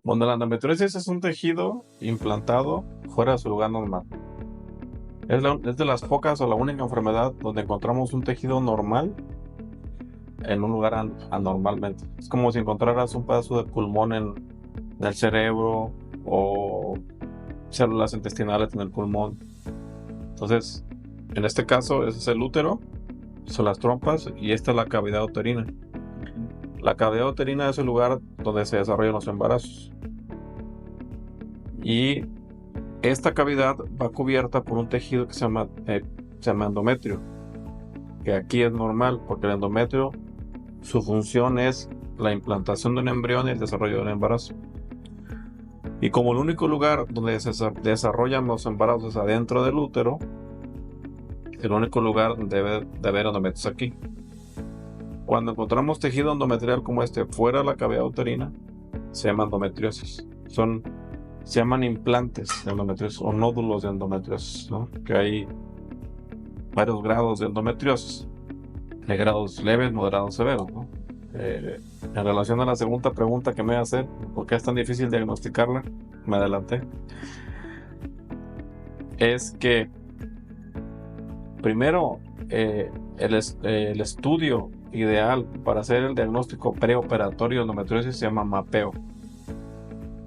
Donde la endometriosis es un tejido implantado fuera de su lugar normal. Es de las pocas o la única enfermedad donde encontramos un tejido normal en un lugar anormalmente. Es como si encontraras un pedazo de pulmón en el cerebro o células intestinales en el pulmón. Entonces, en este caso, ese es el útero, son las trompas y esta es la cavidad uterina. La cavidad uterina es el lugar donde se desarrollan los embarazos. Y esta cavidad va cubierta por un tejido que se llama endometrio, que aquí es normal porque el endometrio, su función es la implantación de un embrión y el desarrollo del embarazo. Y como el único lugar donde se desarrollan los embarazos es adentro del útero, el único lugar donde debe de haber endometrios aquí. Cuando encontramos tejido endometrial como este fuera de la cavidad uterina, se llama endometriosis. Se llaman implantes de endometriosis o nódulos de endometriosis, ¿no? Que hay varios grados de endometriosis, de grados leves, moderados, severos, ¿no? En relación a la segunda pregunta que me voy a hacer, ¿por qué es tan difícil diagnosticarla? Me adelanté. Es que primero, el estudio ideal para hacer el diagnóstico preoperatorio de endometriosis se llama mapeo,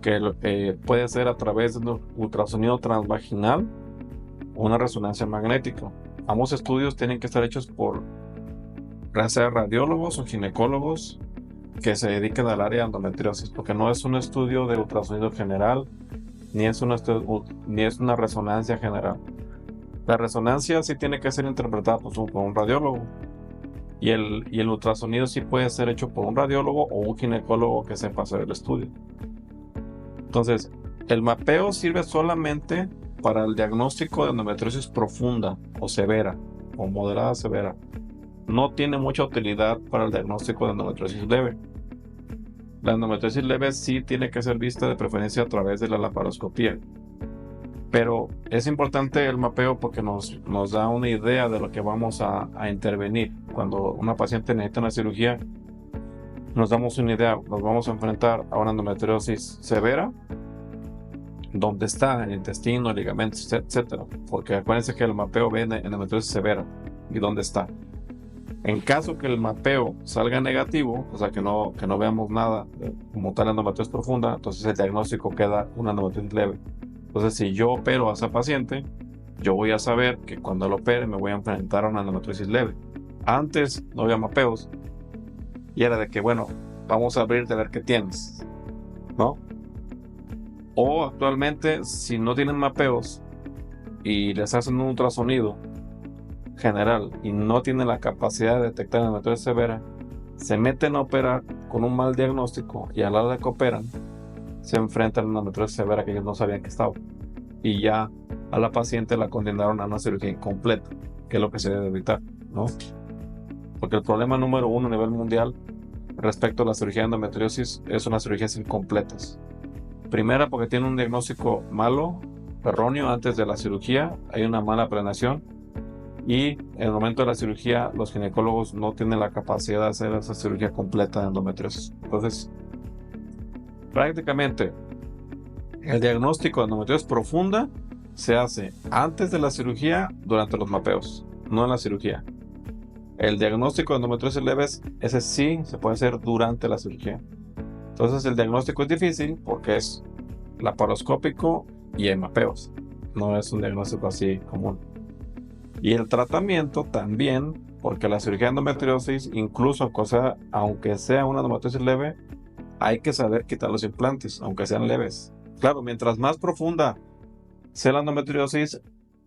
que puede ser a través de un ultrasonido transvaginal o una resonancia magnética. Ambos estudios tienen que estar hechos por ya sea radiólogos o ginecólogos que se dediquen al área de endometriosis, porque no es un estudio de ultrasonido general, ni es una resonancia general. La resonancia sí tiene que ser interpretada por un radiólogo, y el ultrasonido sí puede ser hecho por un radiólogo o un ginecólogo que sepa hacer el estudio. Entonces, el mapeo sirve solamente para el diagnóstico de endometriosis profunda o severa o moderada severa. No tiene mucha utilidad para el diagnóstico de endometriosis leve. La endometriosis leve sí tiene que ser vista de preferencia a través de la laparoscopía. Pero es importante el mapeo porque nos da una idea de lo que vamos a intervenir. Cuando una paciente necesita una cirugía, nos damos una idea. Nos vamos a enfrentar a una endometriosis severa, donde está el intestino, el ligamentos, etcétera. Porque acuérdense que el mapeo ve en endometriosis severa y dónde está. En caso que el mapeo salga negativo, o sea que no veamos nada como tal endometriosis profunda, entonces el diagnóstico queda una endometriosis leve. Entonces, si yo opero a esa paciente, yo voy a saber que cuando lo opere me voy a enfrentar a una endometriosis leve. Antes no había mapeos y era de que, bueno, vamos a abrirte a ver qué tienes, ¿no? O actualmente, si no tienen mapeos y les hacen un ultrasonido general y no tienen la capacidad de detectar endometriosis severa, se meten a operar con un mal diagnóstico y a la hora de que operan, se enfrentan a una endometriosis severa que ellos no sabían que estaba. Y ya a la paciente la condenaron a una cirugía incompleta, que es lo que se debe evitar, ¿no? Porque el problema número uno a nivel mundial respecto a la cirugía de endometriosis es unas cirugías incompletas. Primera, porque tiene un diagnóstico malo, erróneo antes de la cirugía, hay una mala planeación y en el momento de la cirugía los ginecólogos no tienen la capacidad de hacer esa cirugía completa de endometriosis. Entonces, prácticamente el diagnóstico de endometriosis profunda se hace antes de la cirugía, durante los mapeos, no en la cirugía. El diagnóstico de endometriosis leves, ese sí se puede hacer durante la cirugía. Entonces el diagnóstico es difícil porque es laparoscópico y en mapeos. No es un diagnóstico así común. Y el tratamiento también, porque la cirugía de endometriosis, incluso aunque sea una endometriosis leve, hay que saber quitar los implantes, aunque sean leves. Claro, mientras más profunda sea la endometriosis,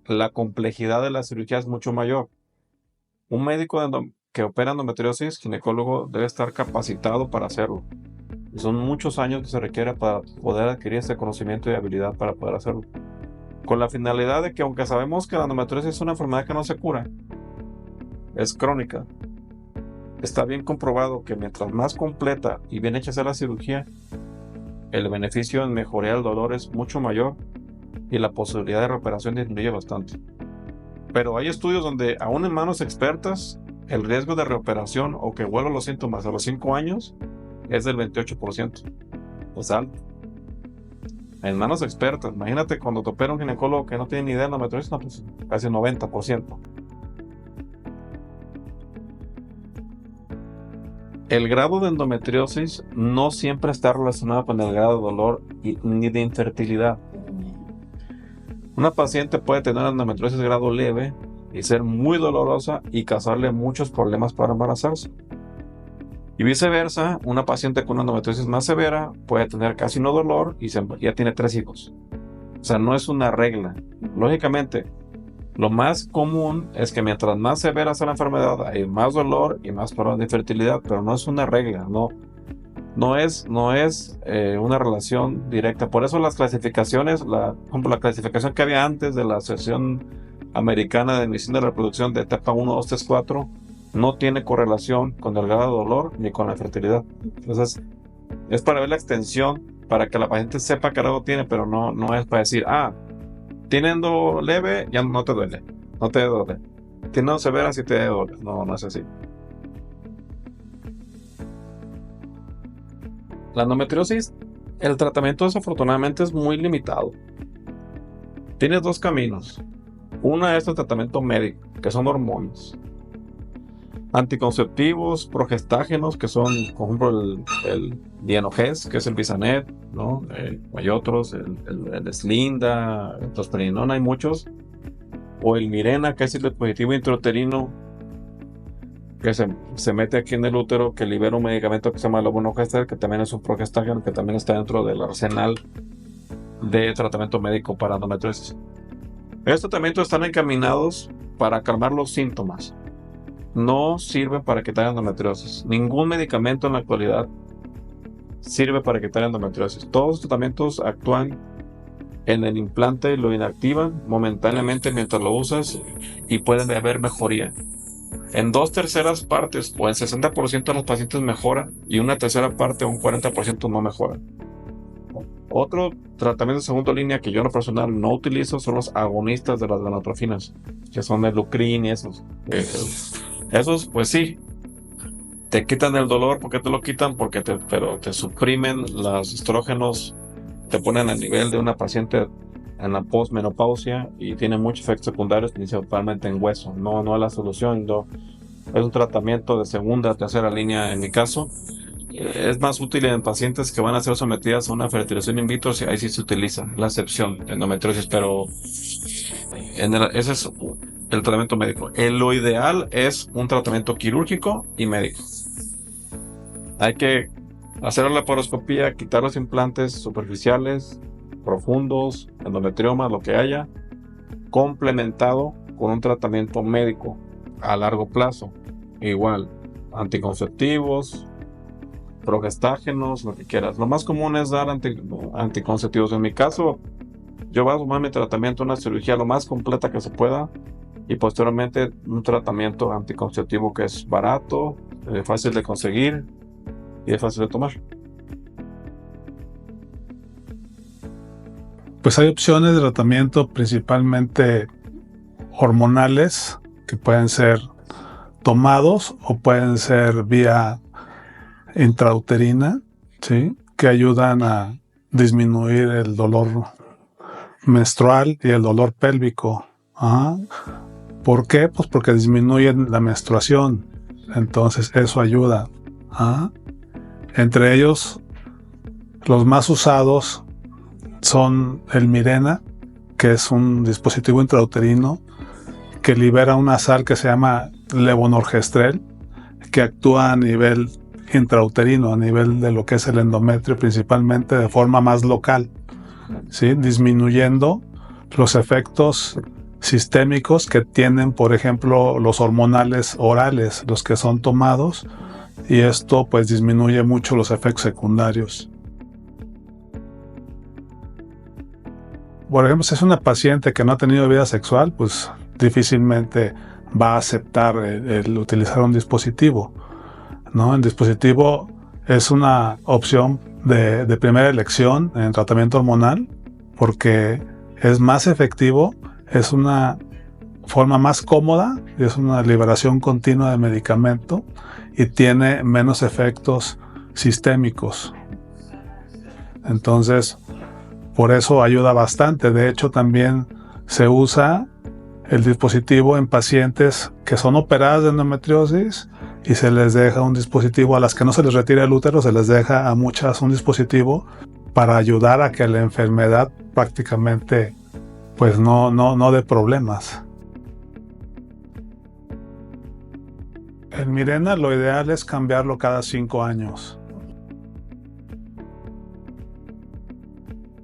la complejidad de la cirugía es mucho mayor. Un médico que opera endometriosis, ginecólogo, debe estar capacitado para hacerlo. Y son muchos años que se requiere para poder adquirir ese conocimiento y habilidad para poder hacerlo. Con la finalidad de que, aunque sabemos que la endometriosis es una enfermedad que no se cura, es crónica, está bien comprobado que mientras más completa y bien hecha sea la cirugía, el beneficio en mejorar el dolor es mucho mayor y la posibilidad de recuperación disminuye bastante. Pero hay estudios donde, aún en manos expertas, el riesgo de reoperación o que vuelvan los síntomas a los 5 años es del 28%. Es alto. en manos expertas. Imagínate cuando te opera un ginecólogo que no tiene ni idea de endometriosis, no, pues casi 90%. El grado de endometriosis no siempre está relacionado con el grado de dolor ni de infertilidad. Una paciente puede tener endometriosis de grado leve y ser muy dolorosa y causarle muchos problemas para embarazarse. Y viceversa, una paciente con una endometriosis más severa puede tener casi no dolor y ya tiene 3 hijos. O sea, no es una regla. Lógicamente, lo más común es que mientras más severa sea la enfermedad, hay más dolor y más problemas de infertilidad, pero no es una regla, no es una relación directa. Por eso las clasificaciones, por ejemplo, la clasificación que había antes de la Asociación Americana de Medicina de la Reproducción de etapa 1, 2, 3, 4, no tiene correlación con el grado de dolor ni con la fertilidad. Entonces, es para ver la extensión, para que la paciente sepa qué grado tiene, pero no es para decir, teniendo leve, ya no te duele, no te duele. Teniendo severa, sí te duele. No es así. La endometriosis, el tratamiento desafortunadamente es muy limitado. Tienes 2 caminos. Una es el tratamiento médico, que son hormonas. Anticonceptivos, progestágenos, que son, por ejemplo, el Dianogest, que es el Bisanet, ¿no? Hay otros, el Slinda, el Trosperinona, hay muchos. O el Mirena, que es el dispositivo intrauterino que se mete aquí en el útero, que libera un medicamento que se llama Levonorgestrel, que también es un progestágeno, que también está dentro del arsenal de tratamiento médico para endometriosis. Estos tratamientos están encaminados para calmar los síntomas. No sirven para quitar endometriosis. Ningún medicamento en la actualidad sirve para quitar endometriosis. Todos los tratamientos actúan en el implante y lo inactivan momentáneamente mientras lo usas y pueden haber mejoría. En 2/3 partes o en 60% de los pacientes mejora y una tercera parte o un 40% no mejora. Otro tratamiento de segunda línea que yo en lo personal no utilizo son los agonistas de las gonadotrofinas, que son el Lucrin y esos. Esos, pues sí, te quitan el dolor. ¿Por qué te lo quitan? Pero te suprimen los estrógenos, te ponen al nivel de una paciente en la postmenopausia y tiene muchos efectos secundarios, principalmente en hueso. No es la solución. Es un tratamiento de segunda, tercera línea en mi caso. Es más útil en pacientes que van a ser sometidas a una fertilización in vitro, si ahí sí se utiliza la excepción de endometriosis, pero ese es el tratamiento médico. Lo ideal es un tratamiento quirúrgico y médico. Hay que hacer la laparoscopía, quitar los implantes superficiales, profundos, endometrioma, lo que haya, complementado con un tratamiento médico a largo plazo. Igual, anticonceptivos, progestágenos, lo que quieras. Lo más común es dar anticonceptivos. En mi caso, yo voy a tomar mi tratamiento, una cirugía lo más completa que se pueda, y posteriormente un tratamiento anticonceptivo que es barato, fácil de conseguir y es fácil de tomar. Pues hay opciones de tratamiento principalmente hormonales que pueden ser tomados o pueden ser vía intrauterina, ¿sí? Que ayudan a disminuir el dolor menstrual y el dolor pélvico. ¿Por qué? Pues porque disminuyen la menstruación. Entonces eso ayuda. Entre ellos, los más usados son el Mirena, que es un dispositivo intrauterino que libera una sal que se llama Levonorgestrel, que actúa a nivel intrauterino, a nivel de lo que es el endometrio, principalmente de forma más local, ¿sí? Disminuyendo los efectos sistémicos que tienen, por ejemplo, los hormonales orales, los que son tomados, y esto pues disminuye mucho los efectos secundarios. Por ejemplo, si es una paciente que no ha tenido vida sexual, pues difícilmente va a aceptar el utilizar un dispositivo, ¿no? El dispositivo es una opción de primera elección en tratamiento hormonal porque es más efectivo, es una forma más cómoda, es una liberación continua de medicamento y tiene menos efectos sistémicos. Entonces, por eso ayuda bastante. De hecho, también se usa el dispositivo en pacientes que son operadas de endometriosis y se les deja un dispositivo, a las que no se les retira el útero, se les deja a muchas un dispositivo para ayudar a que la enfermedad prácticamente pues no dé problemas. El Mirena lo ideal es cambiarlo cada 5 años.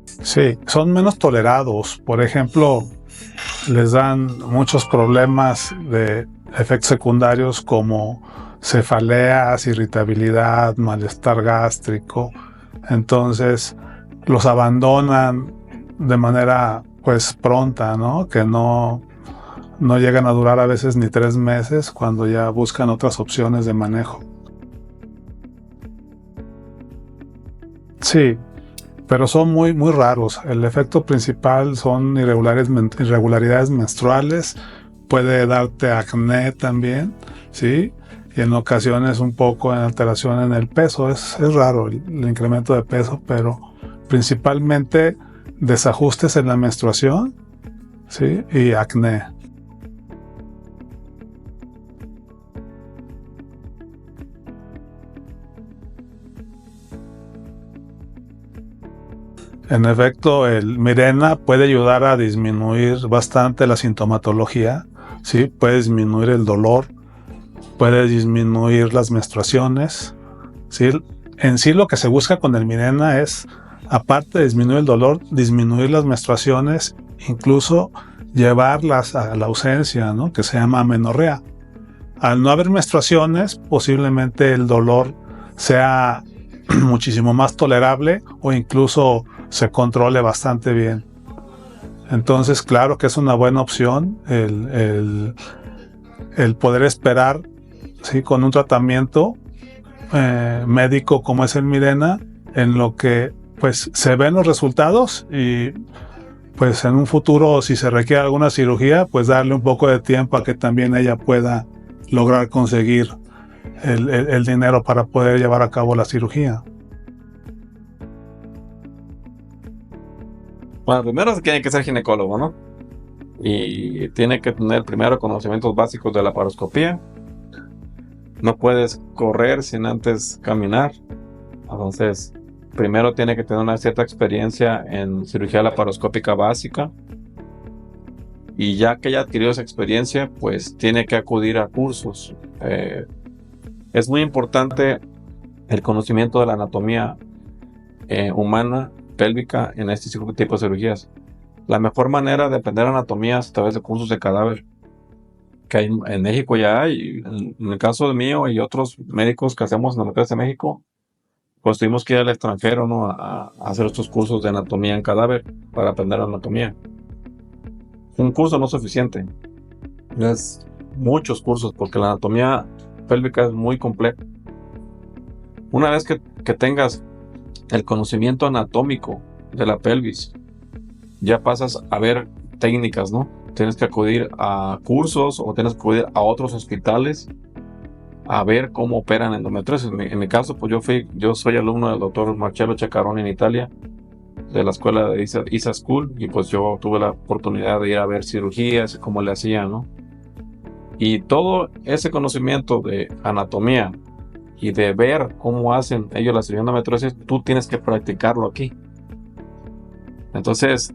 Sí, son menos tolerados. Por ejemplo, les dan muchos problemas de efectos secundarios como cefaleas, irritabilidad, malestar gástrico. Entonces los abandonan de manera pues pronta, ¿no? Que no llegan a durar a veces ni 3 meses cuando ya buscan otras opciones de manejo. Sí, pero son muy raros. El efecto principal son irregularidades menstruales, puede darte acné también, ¿sí? Y en ocasiones un poco en alteración en el peso. Es raro el incremento de peso, pero principalmente desajustes en la menstruación, ¿sí? Y acné. En efecto, el Mirena puede ayudar a disminuir bastante la sintomatología, ¿sí? Puede disminuir el dolor, puede disminuir las menstruaciones, ¿sí? En sí lo que se busca con el Mirena es, aparte de disminuir el dolor, disminuir las menstruaciones, incluso llevarlas a la ausencia, ¿no? Que se llama amenorrea. Al no haber menstruaciones, posiblemente el dolor sea muchísimo más tolerable o incluso se controle bastante bien. Entonces, claro que es una buena opción el poder esperar, ¿sí? Con un tratamiento médico como es el Mirena, en lo que pues se ven los resultados y pues en un futuro, si se requiere alguna cirugía, pues darle un poco de tiempo a que también ella pueda lograr conseguir el dinero para poder llevar a cabo la cirugía. Bueno, primero tiene que ser ginecólogo, ¿no? Y tiene que tener primero conocimientos básicos de la laparoscopía. No puedes correr sin antes caminar. Entonces, primero tiene que tener una cierta experiencia en cirugía laparoscópica básica. Y ya que haya adquirido esa experiencia, pues tiene que acudir a cursos. Es muy importante el conocimiento de la anatomía humana, pélvica, en este tipo de cirugías. La mejor manera de aprender anatomía es a través de cursos de cadáver, que hay en México ya hay. En el caso de mío y otros médicos que hacemos en la de México, pues tuvimos que ir al extranjero, ¿no? a hacer estos cursos de anatomía en cadáver para aprender anatomía. Un curso no es suficiente, es muchos cursos porque la anatomía pélvica es muy compleja. Una vez que tengas el conocimiento anatómico de la pelvis, ya pasas a ver técnicas, ¿no? Tienes que acudir a cursos o tienes que acudir a otros hospitales a ver cómo operan endometriosis. En mi caso, pues yo soy alumno del doctor Marcello Ceccaroni en Italia, de la escuela de ISA School, y pues yo tuve la oportunidad de ir a ver cirugías, cómo le hacían, ¿no? Y todo ese conocimiento de anatomía y de ver cómo hacen ellos la cirugía de endometriosis, tú tienes que practicarlo aquí. Entonces,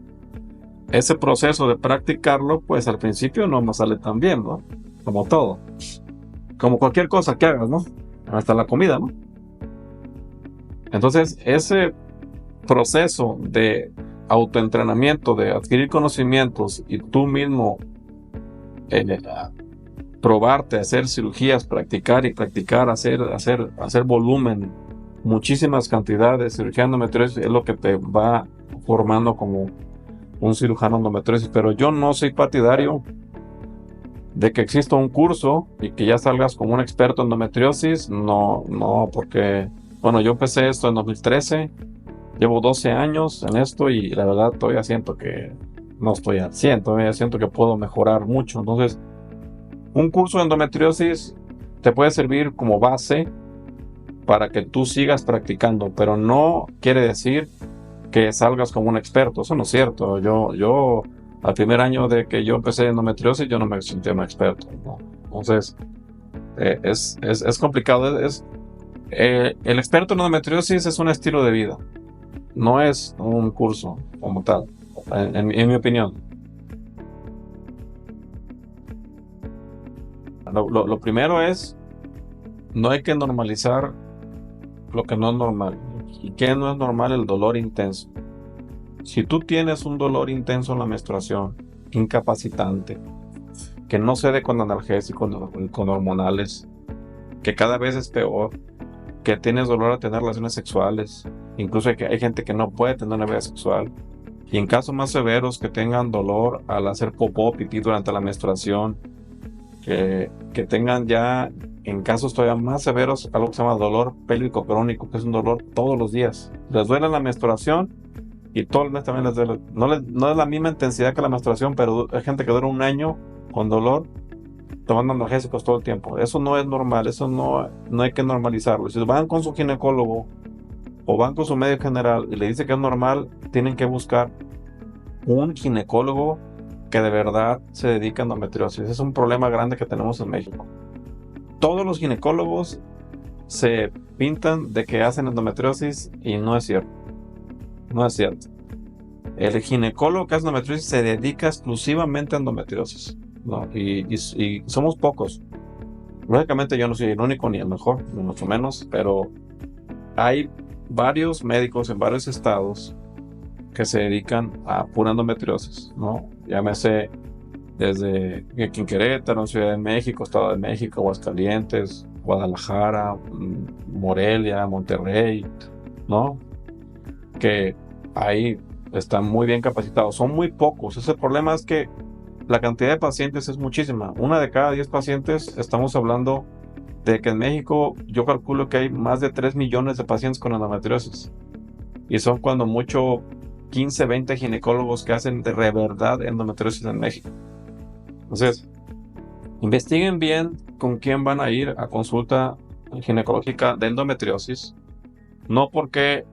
ese proceso de practicarlo, pues al principio no me sale tan bien, ¿no? Como todo. Como cualquier cosa que hagas, ¿no? Hasta la comida, ¿no? Entonces, ese proceso de autoentrenamiento, de adquirir conocimientos y tú mismo probarte, hacer cirugías, practicar y practicar, hacer volumen, muchísimas cantidades de cirugía endometriosis, es lo que te va formando como un cirujano endometriosis. Pero yo no soy partidario de que exista un curso y que ya salgas como un experto en endometriosis. No, porque, bueno, yo empecé esto en 2013, llevo 12 años en esto y la verdad todavía siento que no estoy al 100, todavía siento que puedo mejorar mucho. Entonces, un curso de endometriosis te puede servir como base para que tú sigas practicando, pero no quiere decir que salgas como un experto. Eso no es cierto. Yo al primer año de que yo empecé endometriosis, yo no me sentía un experto, ¿no? Entonces, es complicado. El experto en endometriosis es un estilo de vida, no es un curso como tal, en mi opinión. Lo primero es, no hay que normalizar lo que no es normal. ¿Y qué no es normal? El dolor intenso. Si tú tienes un dolor intenso en la menstruación, incapacitante, que no cede con analgésicos, con hormonales, que cada vez es peor, que tienes dolor a tener relaciones sexuales, incluso hay gente que no puede tener una vida sexual, y en casos más severos que tengan dolor al hacer popó, pipí durante la menstruación, que tengan ya en casos todavía más severos algo que se llama dolor pélvico crónico, que es un dolor todos los días. Les duele la menstruación y todo el mes también les duele. No es la misma intensidad que la menstruación, pero hay gente que dura un año con dolor tomando analgésicos todo el tiempo. Eso no es normal, eso no hay que normalizarlo. Si van con su ginecólogo o van con su médico general y le dice que es normal, tienen que buscar un ginecólogo que de verdad se dedica a endometriosis. Es un problema grande que tenemos en México. Todos los ginecólogos se pintan de que hacen endometriosis y no es cierto. No es cierto. El ginecólogo que hace endometriosis se dedica exclusivamente a endometriosis, ¿no? Y somos pocos. Lógicamente yo no soy el único ni el mejor, ni mucho menos, pero hay varios médicos en varios estados que se dedican a pura endometriosis, ¿no? Llámese desde aquí en Querétaro, Ciudad de México, Estado de México, Aguascalientes, Guadalajara, Morelia, Monterrey, ¿no? Que ahí están muy bien capacitados. Son muy pocos. Ese problema es que la cantidad de pacientes es muchísima. 1 de cada 10 pacientes, estamos hablando de que en México yo calculo que hay más de 3 millones de pacientes con endometriosis. Y son cuando mucho 15, 20 ginecólogos que hacen de verdad endometriosis en México. Entonces, investiguen bien con quién van a ir a consulta ginecológica de endometriosis. No porque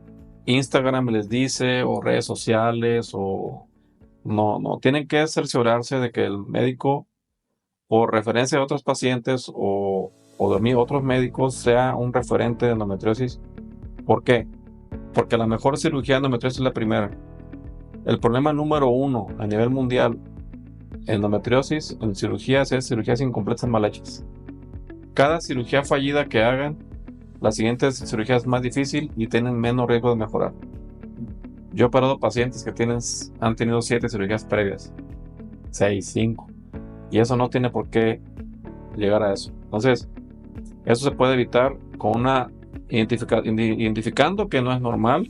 Instagram les dice, o redes sociales, o no, tienen que cerciorarse de que el médico, por referencia de otros pacientes o de otros médicos, sea un referente de endometriosis. ¿Por qué? Porque la mejor cirugía de endometriosis es la primera. El problema número 1 a nivel mundial endometriosis en cirugías es cirugías incompletas mal hechas. Cada cirugía fallida que hagan, la siguiente cirugía es más difícil y tienen menos riesgo de mejorar. Yo he operado pacientes que han tenido 7 cirugías previas, 6, 5, y eso no tiene por qué llegar a eso. Entonces, eso se puede evitar con identificando que no es normal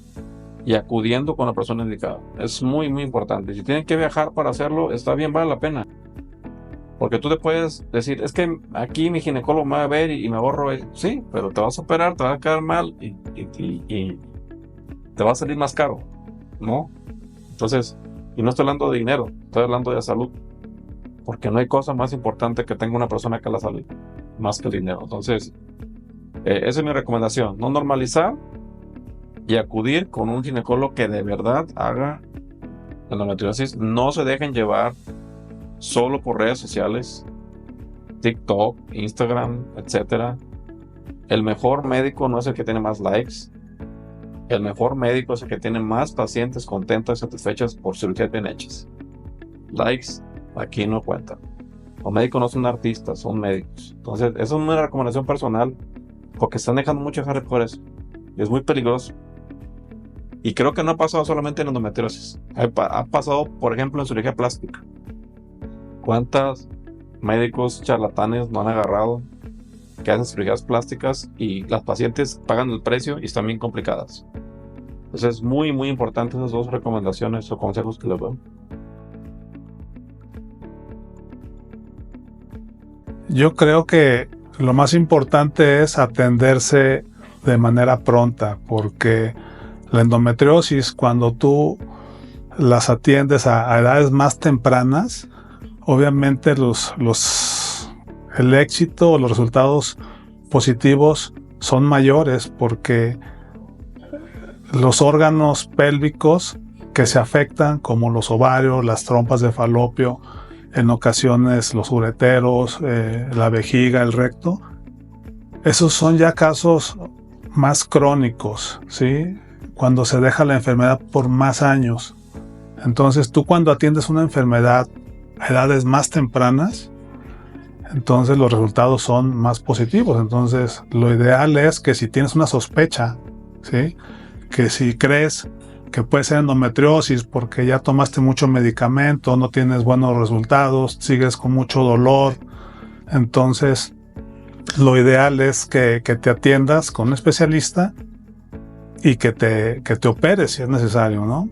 y acudiendo con la persona indicada. Es muy, muy importante. Si tienen que viajar para hacerlo, está bien, vale la pena. Porque tú te puedes decir, es que aquí mi ginecólogo me va a ver y me ahorro. Sí, pero te vas a operar, te va a quedar mal y te va a salir más caro, ¿no? Entonces, y no estoy hablando de dinero, estoy hablando de salud. Porque no hay cosa más importante que tenga una persona que la salud, más que el dinero. Entonces, esa es mi recomendación. No normalizar y acudir con un ginecólogo que de verdad haga endometriosis. No se dejen llevar solo por redes sociales, TikTok, Instagram, etc. El mejor médico no es el que tiene más likes. El mejor médico es el que tiene más pacientes contentos y satisfechos por cirugías bien hechas. Likes aquí no cuentan. Los médicos no son artistas, son médicos. Entonces, esa es una recomendación personal, porque están dejando mucho dejar por eso. Y es muy peligroso. Y creo que no ha pasado solamente en endometriosis. Ha pasado, por ejemplo, en cirugía plástica. ¿Cuántos médicos charlatanes no han agarrado que hacen cirugías plásticas y las pacientes pagan el precio y están bien complicadas? Entonces es muy, muy importante esas 2 recomendaciones o consejos que les doy. Yo creo que lo más importante es atenderse de manera pronta, porque la endometriosis, cuando tú las atiendes a edades más tempranas, obviamente el éxito o los resultados positivos son mayores, porque los órganos pélvicos que se afectan, como los ovarios, las trompas de falopio, en ocasiones los ureteros, la vejiga, el recto. Esos son ya casos más crónicos, ¿sí? Cuando se deja la enfermedad por más años. Entonces, tú cuando atiendes una enfermedad a edades más tempranas, entonces los resultados son más positivos. Entonces, lo ideal es que si tienes una sospecha, ¿sí? Que si crees que puede ser endometriosis porque ya tomaste mucho medicamento, no tienes buenos resultados, sigues con mucho dolor, entonces lo ideal es que te atiendas con un especialista y que te operes si es necesario, ¿no?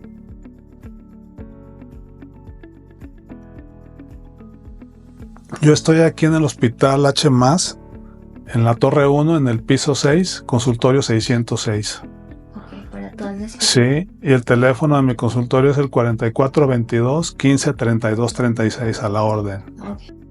Yo estoy aquí en el Hospital H+, en la Torre 1, en el piso 6, consultorio 606. Ok, para todas las... Sí, y el teléfono de mi consultorio es el 4422 15 32 36, a la orden. Ok.